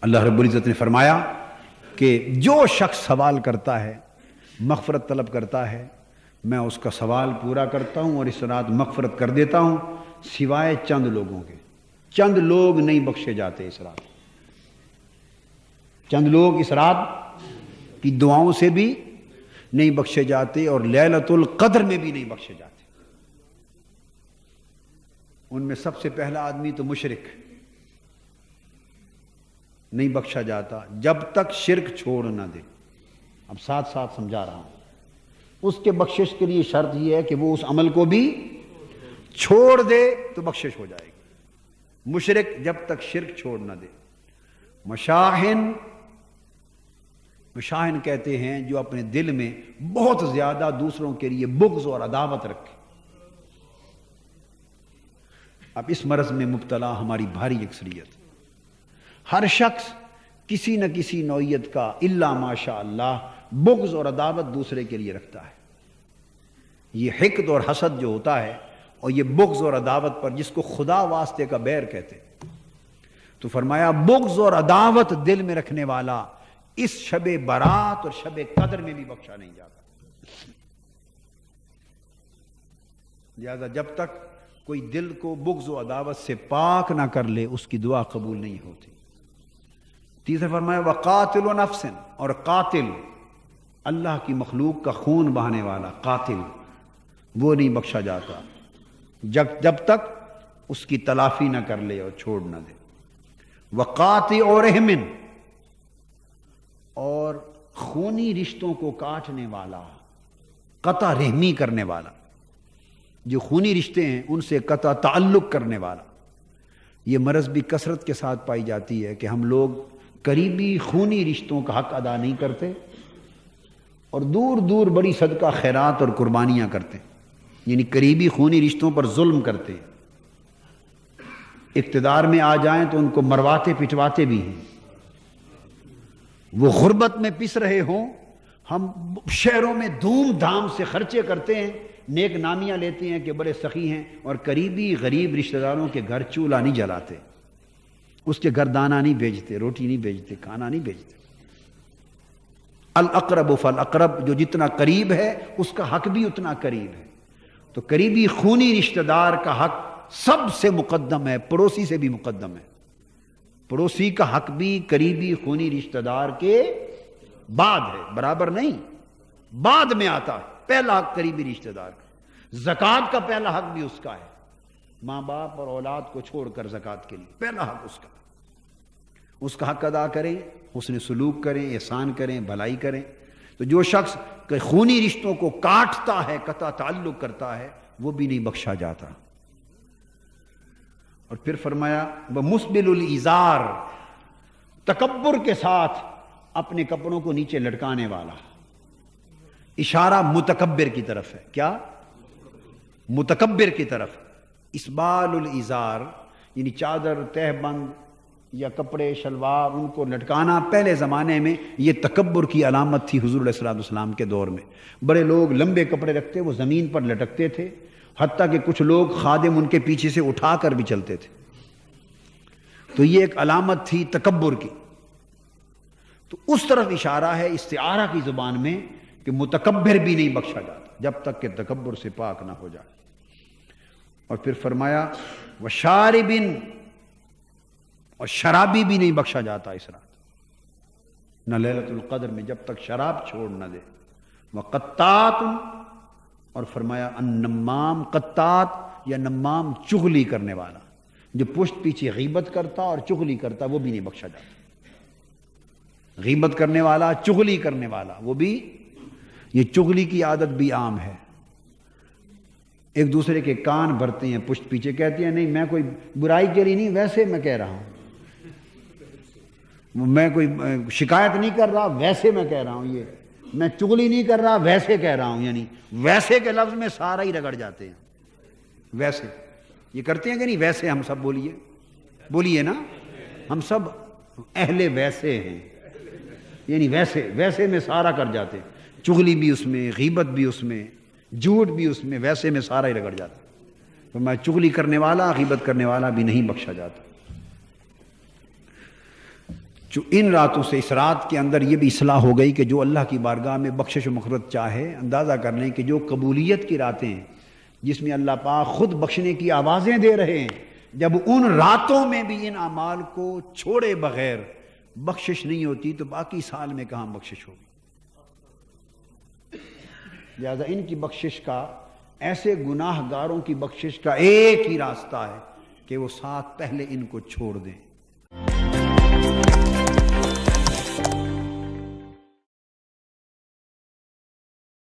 اللہ رب العزت نے فرمایا کہ جو شخص سوال کرتا ہے، مغفرت طلب کرتا ہے، میں اس کا سوال پورا کرتا ہوں اور اس رات مغفرت کر دیتا ہوں، سوائے چند لوگوں کے۔ چند لوگ نہیں بخشے جاتے اس رات، چند لوگ اس رات کی دعاؤں سے بھی نہیں بخشے جاتے اور لیلۃ القدر میں بھی نہیں بخشے جاتے۔ ان میں سب سے پہلا آدمی تو مشرک، نہیں بخشا جاتا جب تک شرک چھوڑ نہ دے۔ اب ساتھ ساتھ سمجھا رہا ہوں، اس کے بخشش کے لیے شرط یہ ہے کہ وہ اس عمل کو بھی چھوڑ دے تو بخشش ہو جائے گی۔ مشرک جب تک شرک چھوڑ نہ دے۔ مشاہن کہتے ہیں جو اپنے دل میں بہت زیادہ دوسروں کے لیے بغض اور عداوت رکھے۔ اب اس مرض میں مبتلا ہماری بھاری اکثریت، ہر شخص کسی نہ کسی نوعیت کا الا ماشاء اللہ بغض اور عداوت دوسرے کے لیے رکھتا ہے۔ یہ حقد اور حسد جو ہوتا ہے اور یہ بغض اور عداوت پر جس کو خدا واسطے کا بیر کہتے ہیں، تو فرمایا بغض اور عداوت دل میں رکھنے والا اس شب برات اور شب قدر میں بھی بخشا نہیں جاتا۔ لہذا جب تک کوئی دل کو بغض و عداوت سے پاک نہ کر لے اس کی دعا قبول نہیں ہوتی۔ تیسرا فرمایا وقاتل نفس، اور قاتل اللہ کی مخلوق کا خون بہانے والا قاتل، وہ نہیں بخشا جاتا جب تک اس کی تلافی نہ کر لے اور چھوڑ نہ دے۔ وقاطع رحم، اور خونی رشتوں کو کاٹنے والا، قطع رحمی کرنے والا، جو خونی رشتے ہیں ان سے قطع تعلق کرنے والا۔ یہ مرض بھی کثرت کے ساتھ پائی جاتی ہے کہ ہم لوگ قریبی خونی رشتوں کا حق ادا نہیں کرتے اور دور دور بڑی صدقہ خیرات اور قربانیاں کرتے ہیں، یعنی قریبی خونی رشتوں پر ظلم کرتے ہیں۔ اقتدار میں آ جائیں تو ان کو مرواتے پٹواتے بھی ہیں۔ وہ غربت میں پس رہے ہوں، ہم شہروں میں دھوم دھام سے خرچے کرتے ہیں، نیک نامیاں لیتے ہیں کہ بڑے سخی ہیں، اور قریبی غریب رشتہ داروں کے گھر چولہا نہیں جلاتے، اس کے گھر دانہ نہیں بھیجتے، روٹی نہیں بھیجتے، کھانا نہیں بھیجتے۔ الاقرب فالاقرب، جو جتنا قریب ہے اس کا حق بھی اتنا قریب ہے۔ تو قریبی خونی رشتہ دار کا حق سب سے مقدم ہے، پڑوسی سے بھی مقدم ہے۔ پڑوسی کا حق بھی قریبی خونی رشتہ دار کے بعد ہے، برابر نہیں، بعد میں آتا ہے۔ پہلا حق قریبی رشتہ دار کا۔ زکوٰۃ کا پہلا حق بھی اس کا ہے، ماں باپ اور اولاد کو چھوڑ کر زکوٰۃ کے لیے پہلا حق اس کا حق ادا کریں، حسن سلوک کریں، احسان کریں، بھلائی کریں۔ تو جو شخص خونی رشتوں کو کاٹتا ہے، قطع تعلق کرتا ہے، وہ بھی نہیں بخشا جاتا۔ اور پھر فرمایا وَمُسْبِلُ الْإِزَارِ، تکبر کے ساتھ اپنے کپڑوں کو نیچے لٹکانے والا۔ اشارہ متکبر کی طرف ہے، کیا؟ متکبر کی طرف۔ اسبال الازار یعنی چادر، تہ بند یا کپڑے شلوار ان کو لٹکانا پہلے زمانے میں یہ تکبر کی علامت تھی۔ حضور علیہ السلام کے دور میں بڑے لوگ لمبے کپڑے رکھتے، وہ زمین پر لٹکتے تھے، حتیٰ کہ کچھ لوگ خادم ان کے پیچھے سے اٹھا کر بھی چلتے تھے۔ تو یہ ایک علامت تھی تکبر کی۔ تو اس طرف اشارہ ہے استعارہ کی زبان میں کہ متکبر بھی نہیں بخشا جاتا جب تک کہ تکبر سے پاک نہ ہو جائے۔ اور پھر فرمایا وشاربن، اور شرابی بھی نہیں بخشا جاتا اس رات، نہ لیلۃ القدر میں، جب تک شراب چھوڑ نہ دے۔ وقطات، اور فرمایا النمام، قطات یا نمام چغلی کرنے والا، جو پشت پیچھے غیبت کرتا اور چغلی کرتا، وہ بھی نہیں بخشا جاتا۔ غیبت کرنے والا، چغلی کرنے والا، وہ بھی، یہ چغلی کی عادت بھی عام ہے۔ ایک دوسرے کے کان بھرتے ہیں پشت پیچھے، کہتے ہیں نہیں میں کوئی برائی کے لیے نہیں، ویسے میں کہہ رہا ہوں، میں کوئی شکایت نہیں کر رہا، ویسے میں کہہ رہا ہوں، یہ میں چغلی نہیں کر رہا، ویسے کہہ رہا ہوں۔ یعنی ویسے کے لفظ میں سارا ہی رگڑ جاتے ہیں۔ ویسے یہ کرتے ہیں کہ نہیں؟ ویسے ہم سب بولیے نا، ہم سب اہل ویسے ہیں، یعنی ویسے میں سارا کر جاتے ہیں، چغلی بھی اس میں، غیبت بھی اس میں، جھوٹ بھی اس میں، ویسے میں سارا ہی رگڑ جاتا ہے۔ تو میں چغلی کرنے والا، غیبت کرنے والا بھی نہیں بخشا جاتا۔ ان راتوں سے اس رات کے اندر یہ بھی اصلاح ہو گئی کہ جو اللہ کی بارگاہ میں بخشش و مغفرت چاہے، اندازہ کر لیں کہ جو قبولیت کی راتیں ہیں جس میں اللہ پاک خود بخشنے کی آوازیں دے رہے ہیں، جب ان راتوں میں بھی ان اعمال کو چھوڑے بغیر بخشش نہیں ہوتی تو باقی سال میں کہاں بخشش ہوگی؟ لہذا ان کی بخشش کا، ایسے گناہ گاروں کی بخشش کا ایک ہی راستہ ہے کہ وہ ساتھ پہلے ان کو چھوڑ دیں۔